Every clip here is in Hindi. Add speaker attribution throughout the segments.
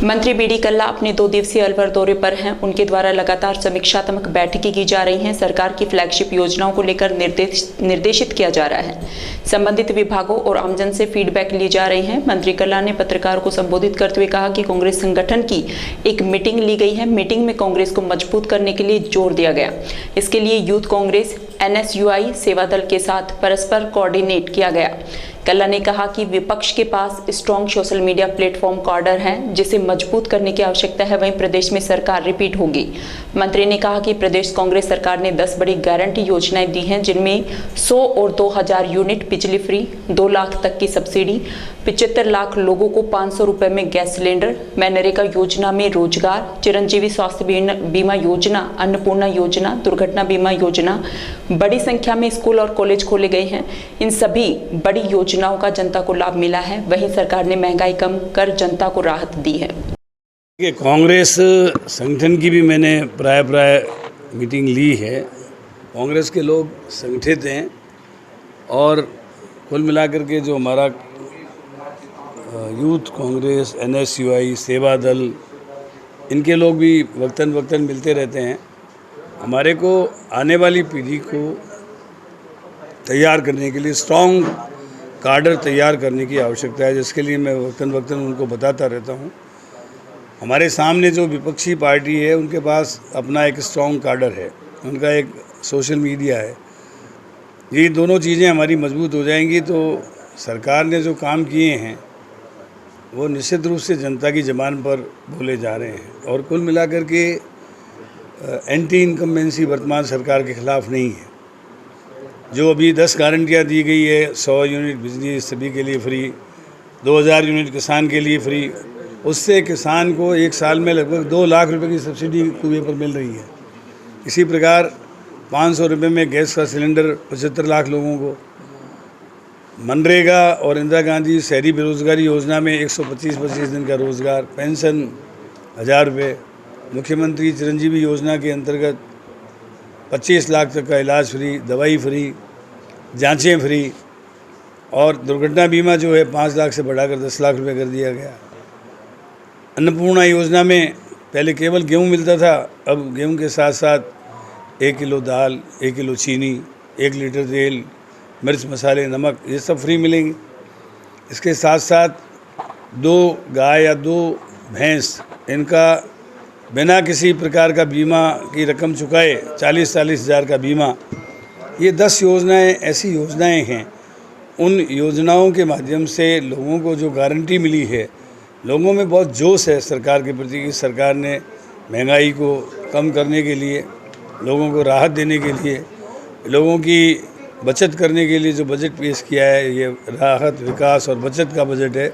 Speaker 1: मंत्री बीडी कल्ला अपने 2 दिवसीय अलवर दौरे पर हैं। उनके द्वारा लगातार समीक्षात्मक बैठकें की जा रही हैं। सरकार की फ्लैगशिप योजनाओं को लेकर निर्देशित किया जा रहा है। संबंधित विभागों और आमजन से फीडबैक ली जा रही है। मंत्री कल्ला ने पत्रकारों को संबोधित करते हुए कहा कि कांग्रेस संगठन की एक मीटिंग ली गई है। मीटिंग में कांग्रेस को मजबूत करने के लिए जोर दिया गया। इसके लिए यूथ कांग्रेस, NSUI, सेवा दल के साथ परस्पर कोऑर्डिनेट किया गया। कल्ला ने कहा कि विपक्ष के पास स्ट्रॉन्ग सोशल मीडिया प्लेटफॉर्म कार्डर है, जिसे मजबूत करने की आवश्यकता है। वहीं प्रदेश में सरकार रिपीट होगी। मंत्री ने कहा कि प्रदेश कांग्रेस सरकार ने 10 बड़ी गारंटी योजनाएं दी हैं, जिनमें 100 और 2000 यूनिट बिजली फ्री, 2 लाख तक की सब्सिडी, 75 लाख लोगों को 500 रुपए में गैस सिलेंडर, मनरेगा योजना में रोजगार, चिरंजीवी स्वास्थ्य बीमा योजना, अन्नपूर्णा योजना, दुर्घटना बीमा योजना। बड़ी संख्या में स्कूल और कॉलेज खोले गए हैं। इन सभी बड़ी योजनाओं का जनता को लाभ मिला है। वहीं सरकार ने महंगाई कम कर जनता को राहत दी है।
Speaker 2: कांग्रेस संगठन की भी मैंने प्राय मीटिंग ली है। कांग्रेस के लोग संगठित हैं और कुल मिलाकर के जो हमारा यूथ कांग्रेस, NSUI, सेवा दल, इनके लोग भी वक्तन मिलते रहते हैं। हमारे को आने वाली पीढ़ी को तैयार करने के लिए स्ट्रॉन्ग कार्डर तैयार करने की आवश्यकता है, जिसके लिए मैं वक्तन उनको बताता रहता हूँ। हमारे सामने जो विपक्षी पार्टी है, उनके पास अपना एक स्ट्रॉन्ग कार्डर है, उनका एक सोशल मीडिया है। ये दोनों चीज़ें हमारी मजबूत हो जाएंगी तो सरकार ने जो काम किए हैं वो निश्चित रूप से जनता की ज़बान पर बोले जा रहे हैं। और कुल मिलाकर के एंटी इनकम्बेंसी वर्तमान सरकार के खिलाफ नहीं है। जो अभी 10 गारंटियाँ दी गई है, 100 यूनिट बिजली सभी के लिए फ्री, 2000 यूनिट किसान के लिए फ्री, उससे किसान को एक साल में लगभग 2 लाख रुपए की सब्सिडी कुएं पर मिल रही है। इसी प्रकार 500 रुपये में गैस का सिलेंडर 75 लाख लोगों को, मनरेगा और इंदिरा गांधी शहरी बेरोजगारी योजना में 125 दिन का रोज़गार, पेंशन 1000 रुपये, मुख्यमंत्री चिरंजीवी योजना के अंतर्गत 25 लाख तक का इलाज फ्री, दवाई फ्री, जांचें फ्री, और दुर्घटना बीमा जो है 5 लाख से बढ़ाकर 10 लाख रुपए कर दिया गया। अन्नपूर्णा योजना में पहले केवल गेहूं मिलता था, अब गेहूं के साथ साथ 1 किलो दाल, 1 किलो चीनी, 1 लीटर तेल, मिर्च मसाले, नमक, ये सब फ्री मिलेंगे। इसके साथ साथ 2 गाय या 2 भैंस, इनका बिना किसी प्रकार का बीमा की रकम चुकाए 40-40 हज़ार का बीमा। ये 10 योजनाएं ऐसी योजनाएं हैं। उन योजनाओं के माध्यम से लोगों को जो गारंटी मिली है, लोगों में बहुत जोश है सरकार के प्रति कि सरकार ने महंगाई को कम करने के लिए, लोगों को राहत देने के लिए, लोगों की बचत करने के लिए जो बजट पेश किया है, ये राहत, विकास और बचत का बजट है।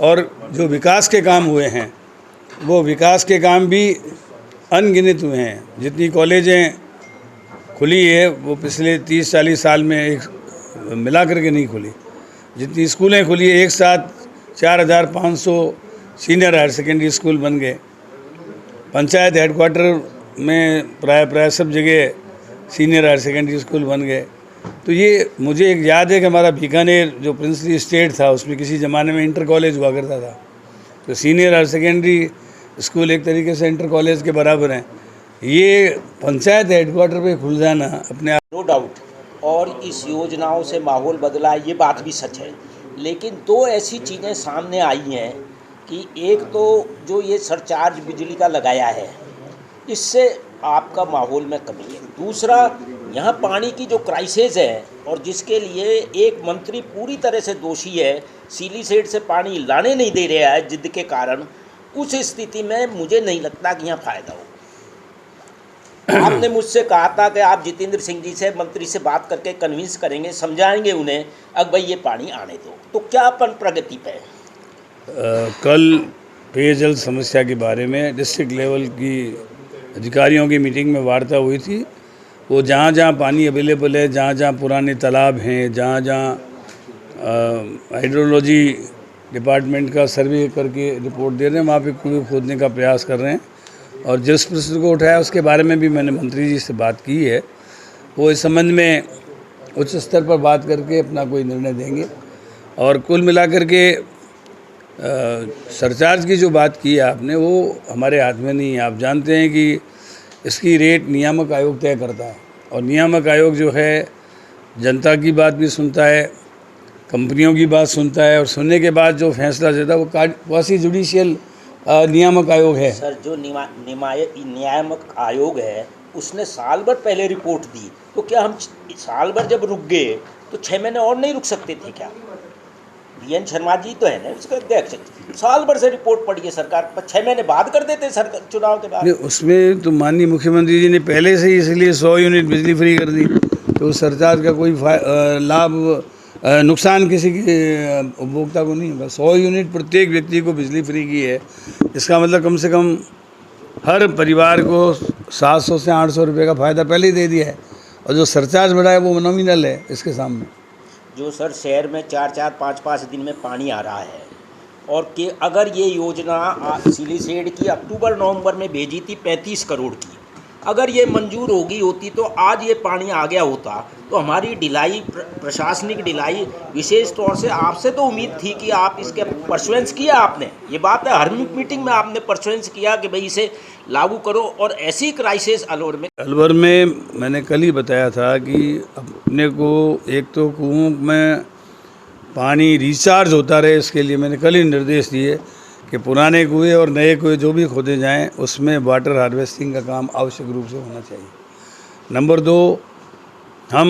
Speaker 2: और जो विकास के काम हुए हैं, वो विकास के काम भी अनगिनत हुए हैं। जितनी कॉलेजें खुली है वो पिछले 30-40 साल में एक मिला करके नहीं खुली। जितनी स्कूलें खुली है, एक साथ 4500 सीनियर हायर सेकेंडरी स्कूल बन गए। पंचायत हेडक्वार्टर में प्राय सब जगह सीनियर हायर सेकेंडरी स्कूल बन गए। तो ये मुझे एक याद है कि हमारा बीकानेर जो प्रिंसली स्टेट था, उसमें किसी ज़माने में इंटर कॉलेज हुआ करता था। तो सीनियर हायर सेकेंडरी स्कूल एक तरीके से इंटर कॉलेज के बराबर हैं। ये पंचायत हेडक्वार्टर पे खुल जाना अपने आप
Speaker 3: नो डाउट, और इस योजनाओं से माहौल बदला, ये बात भी सच है। लेकिन 2 ऐसी चीज़ें सामने आई हैं कि एक तो जो ये सरचार्ज बिजली का लगाया है, इससे आपका माहौल में कमी है। दूसरा, यहाँ पानी की जो क्राइसिस है और जिसके लिए एक मंत्री पूरी तरह से दोषी है, सीली सेट से पानी लाने नहीं दे रहा है जिद के कारण, उस स्थिति में मुझे नहीं लगता कि यहाँ फ़ायदा हो। आपने मुझसे कहा था कि आप जितेंद्र सिंह जी से, मंत्री से बात करके कन्विंस करेंगे, समझाएंगे उन्हें, अब भाई ये पानी आने दो। तो क्या अपन प्रगति पे
Speaker 2: कल पेयजल समस्या के बारे में डिस्ट्रिक्ट लेवल की अधिकारियों की मीटिंग में वार्ता हुई थी। वो जहाँ जहाँ पानी अवेलेबल है, जहाँ जहाँ पुराने तालाब हैं, जहाँ जहाँ हाइड्रोलॉजी डिपार्टमेंट का सर्वे करके रिपोर्ट दे रहे हैं, वहाँ पे कुएं खोदने का प्रयास कर रहे हैं। और जिस प्रश्न को उठाया उसके बारे में भी मैंने मंत्री जी से बात की है। वो इस संबंध में उच्च स्तर पर बात करके अपना कोई निर्णय देंगे। और कुल मिलाकर के सरचार्ज की जो बात की है आपने, वो हमारे हाथ में नहीं है। आप जानते हैं कि इसकी रेट नियामक आयोग तय करता है, और नियामक आयोग जो है जनता की बात भी सुनता है, कंपनियों की बात सुनता है, और सुनने के बाद जो फैसला देता है वो क्वासी जुडिशियल नियामक आयोग है।
Speaker 3: सर, जो नियामक आयोग है उसने साल भर पहले रिपोर्ट दी, तो क्या हम साल भर जब रुक गए तो 6 महीने और नहीं रुक सकते थे क्या? बीएन शर्मा जी तो है ना उसका अध्यक्ष, साल भर से रिपोर्ट पड़ी है सरकार पर, 6 महीने बाद कर देते सरकार चुनाव के बाद।
Speaker 2: नहीं, उसमें तो माननीय मुख्यमंत्री जी ने पहले से ही इसलिए 100 यूनिट बिजली फ्री कर दी, तो उस सरचार्ज का कोई लाभ नुकसान किसी के उपभोक्ता को नहीं होगा। 100 यूनिट प्रत्येक व्यक्ति को बिजली फ्री की है, इसका मतलब कम से कम हर परिवार को 700 से 800 रुपये का फ़ायदा पहले ही दे दिया है, और जो सरचार्ज बढ़ा है वो नॉमिनल है इसके सामने।
Speaker 3: जो सर शहर में 4-4, 5-5 दिन में पानी आ रहा है, और कि अगर ये योजना सिलीसेड की अक्टूबर-नवंबर में भेजी थी 35 करोड़ की, अगर ये मंजूर होगी होती तो आज ये पानी आ गया होता, तो हमारी ढिलाई, प्रशासनिक ढिलाई, विशेष तौर से आपसे तो उम्मीद थी कि आप इसके परसुएंस किया आपने, ये बात है, हर मीटिंग में आपने परसुएंस किया कि भाई इसे लागू करो, और ऐसी क्राइसिस अलवर में
Speaker 2: मैंने कल ही बताया था कि अपने को एक तो कुओं में पानी रिचार्ज होता रहे, इसके लिए मैंने कल ही निर्देश दिए कि पुराने कुएं और नए कुएं जो भी खोदे जाएं उसमें वाटर हार्वेस्टिंग का काम आवश्यक रूप से होना चाहिए। नंबर 2, हम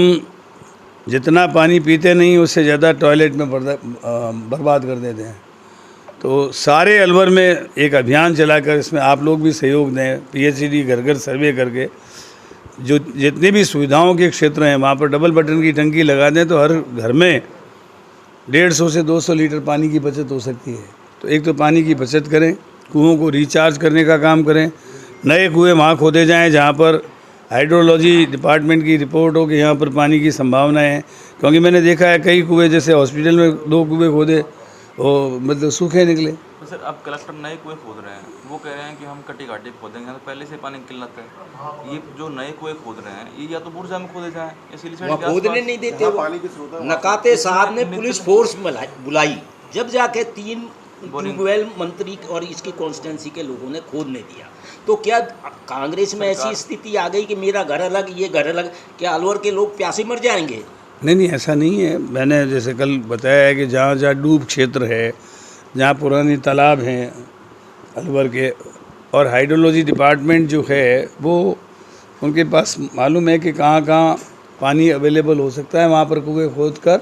Speaker 2: जितना पानी पीते नहीं उससे ज़्यादा टॉयलेट में बर्बाद कर देते हैं। तो सारे अलवर में एक अभियान चलाकर इसमें आप लोग भी सहयोग दें, पीएचईडी घर घर सर्वे करके जो जितनी भी सुविधाओं के क्षेत्र हैं वहाँ पर डबल बटन की टंकी लगा दें, तो हर घर में 150 से 200 लीटर पानी की बचत हो सकती है। तो एक तो पानी की बचत करें, कुओं को रिचार्ज करने का काम करें, नए कुएं वहाँ खोदे जाएं जहाँ पर हाइड्रोलॉजी डिपार्टमेंट की रिपोर्ट हो कि यहाँ पर पानी की संभावना है। क्योंकि मैंने देखा है कई कुएं, जैसे हॉस्पिटल में 2 कुएं खोदे वो मतलब सूखे निकले।
Speaker 4: तो सर अब कलेक्टर नए कुएं खोद रहे हैं, वो कह रहे हैं कि हम कटी घाटी खोदेंगे, तो पहले से पानी की किल्लत है। ये जो नए कुएं खोद रहे हैं ये या तो बुरजा में खोदे जाएं,
Speaker 3: वहाँ खोदने नहीं देते वो। नकाते साहब ने पुलिस फोर्स बुलाई, जब जाके 3 ट्यूबवेल मंत्री और इसकी कॉन्स्टिट्यूंसी के लोगों ने खोदने दिया। तो क्या कांग्रेस में ऐसी स्थिति आ गई कि मेरा घर अलग, ये घर अलग, क्या अलवर के लोग प्यासे मर जाएंगे?
Speaker 2: नहीं, ऐसा नहीं है। मैंने जैसे कल बताया है कि जहाँ जहाँ डूब क्षेत्र है, जहाँ पुरानी तालाब हैं अलवर के, और हाइड्रोलॉजी डिपार्टमेंट जो है वो उनके पास मालूम है कि कहाँ कहाँ पानी अवेलेबल हो सकता है, वहाँ पर कुएं खोद कर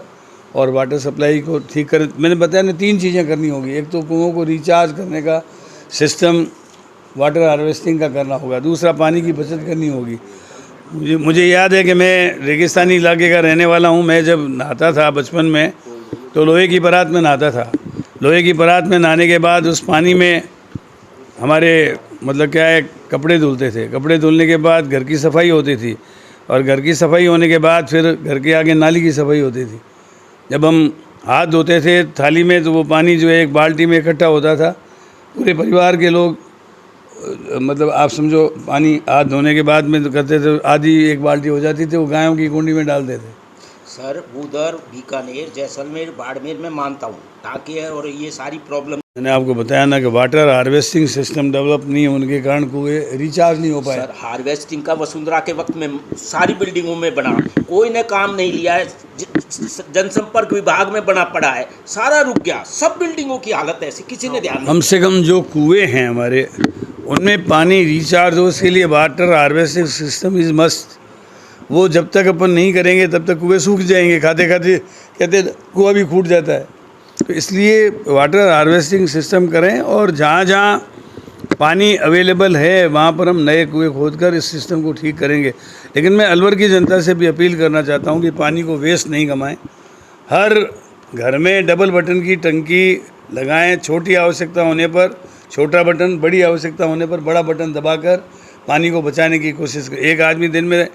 Speaker 2: और वाटर सप्लाई को ठीक कर। मैंने बताया ना 3 चीज़ें करनी होगी। एक तो कुओं को रिचार्ज करने का सिस्टम वाटर हार्वेस्टिंग का करना होगा, दूसरा पानी की बचत करनी होगी। मुझे याद है कि मैं रेगिस्तानी इलाके का रहने वाला हूँ। मैं जब नहाता था बचपन में तो लोहे की परात में नहाता था। लोहे की परात में नहाने के बाद उस पानी में हमारे मतलब क्या है कपड़े धुलते थे। कपड़े धुलने के बाद घर की सफाई होती थी, और घर की सफाई होने के बाद फिर घर के आगे नाली की सफाई होती थी। जब हम हाथ धोते थे थाली में तो वो पानी जो है एक बाल्टी में इकट्ठा होता था। पूरे परिवार के लोग मतलब आप समझो पानी हाथ धोने के बाद में तो करते थे, आधी एक बाल्टी हो जाती थी, वो गायों की कुंडी में डालते थे।
Speaker 3: सर उधर बीकानेर, जैसलमेर, बाड़मेर में मानता हूँ ताकि, और ये सारी प्रॉब्लम
Speaker 2: मैंने आपको बताया ना कि वाटर हार्वेस्टिंग सिस्टम डेवलप नहीं होने के कारण कुएं रिचार्ज नहीं हो पाए।
Speaker 3: सर हार्वेस्टिंग का वसुंधरा के वक्त में सारी बिल्डिंगों में बना, कोई ने काम नहीं लिया है। जनसंपर्क विभाग में बना पड़ा है, सारा रुक गया। सब बिल्डिंगों की हालत ऐसी, किसी ने ध्यान नहीं।
Speaker 2: कम से कम जो कुएं हैं हमारे उनमें पानी रिचार्ज हो, इसके लिए water harvesting system is must. वो जब तक अपन नहीं करेंगे तब तक कुएं सूख जाएंगे। खाते खाते कहते कुआं भी फूट जाता है। तो इसलिए वाटर हार्वेस्टिंग सिस्टम करें, और जहाँ जहाँ पानी अवेलेबल है वहाँ पर हम नए कुएं खोदकर इस सिस्टम को ठीक करेंगे। लेकिन मैं अलवर की जनता से भी अपील करना चाहता हूँ कि पानी को वेस्ट नहीं कमाएं। हर घर में डबल बटन की टंकी लगाएं। छोटी आवश्यकता होने पर छोटा बटन, बड़ी आवश्यकता होने पर बड़ा बटन दबाकर पानी को बचाने की कोशिश करें। एक आदमी दिन में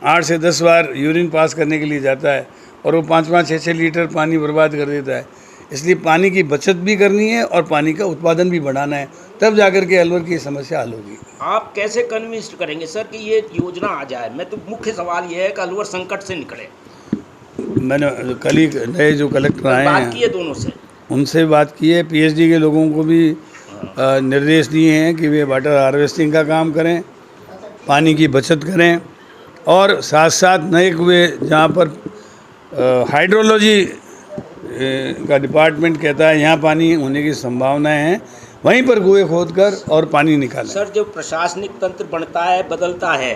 Speaker 2: 8 से 10 बार यूरिन पास करने के लिए जाता है और वो 5-5, 6-6 लीटर पानी बर्बाद कर देता है। इसलिए पानी की बचत भी करनी है और पानी का उत्पादन भी बढ़ाना है, तब जाकर के अलवर की समस्या हल होगी।
Speaker 3: आप कैसे कन्विंस्ड करेंगे सर कि ये योजना आ जाए? मैं तो मुख्य सवाल ये है कि अलवर संकट से निकले।
Speaker 2: मैंने कल ही नए जो कलेक्टर आए
Speaker 3: बात
Speaker 2: हैं
Speaker 3: की है दोनों से,
Speaker 2: उनसे बात की है। पीएचडी के लोगों को भी निर्देश दिए हैं कि वे वाटर हार्वेस्टिंग का काम करें, पानी की बचत करें और साथ साथ नए कुएँ जहाँ पर हाइड्रोलॉजी का डिपार्टमेंट कहता है यहाँ पानी होने की संभावनाएं हैं, वहीं पर कुएँ खोदकर और पानी निकालें।
Speaker 3: सर, जो प्रशासनिक तंत्र बनता है, बदलता है,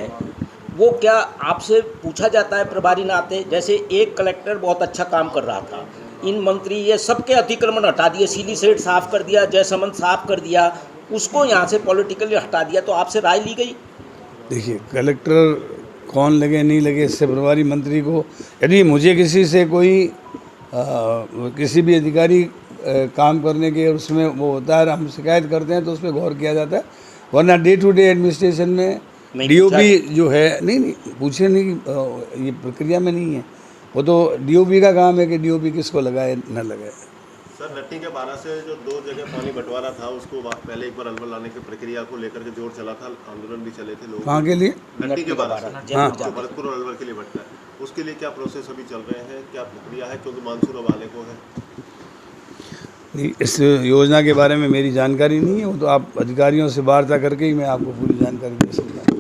Speaker 3: वो क्या आपसे पूछा जाता है प्रभारी नाते? जैसे एक कलेक्टर बहुत अच्छा काम कर रहा था, इन मंत्री ये सबके अतिक्रमण हटा दिए, सीली सेट साफ कर दिया, जयसमंद साफ कर दिया, उसको यहाँ से पॉलिटिकली हटा दिया, तो आपसे राय ली गई?
Speaker 2: देखिए, कलेक्टर कौन लगे नहीं लगे इससे प्रभारी मंत्री को, यदि मुझे किसी से कोई किसी भी अधिकारी काम करने के उसमें वो होता है, हम शिकायत करते हैं तो उस पर गौर किया जाता है, वरना डे टू डे एडमिनिस्ट्रेशन में डीओपी जो है नहीं पूछे नहीं, ये प्रक्रिया में नहीं है, वो तो डीओपी का काम है कि डीओपी किसको लगाए न लगाए।
Speaker 5: सर, नट्टी के 12 से जो 2 जगह पानी बंटवारा था, उसको पहले एक बार अलवर लाने की प्रक्रिया को लेकर के जोर चला था, आंदोलन भी चले थे लोग।
Speaker 2: कहाँ के लिए?
Speaker 5: नट्टी के 12 से,
Speaker 2: हाँ,
Speaker 5: जो भरतपुर और अलवर के लिए बंटता है, उसके लिए क्या प्रोसेस अभी चल रहे हैं, क्या प्रक्रिया है, क्योंकि मानसून अब आने को है?
Speaker 2: नहीं, इस योजना के बारे में मेरी जानकारी नहीं है, वो तो आप अधिकारियों से वार्ता करके ही मैं आपको पूरी जानकारी दे सकता हूँ।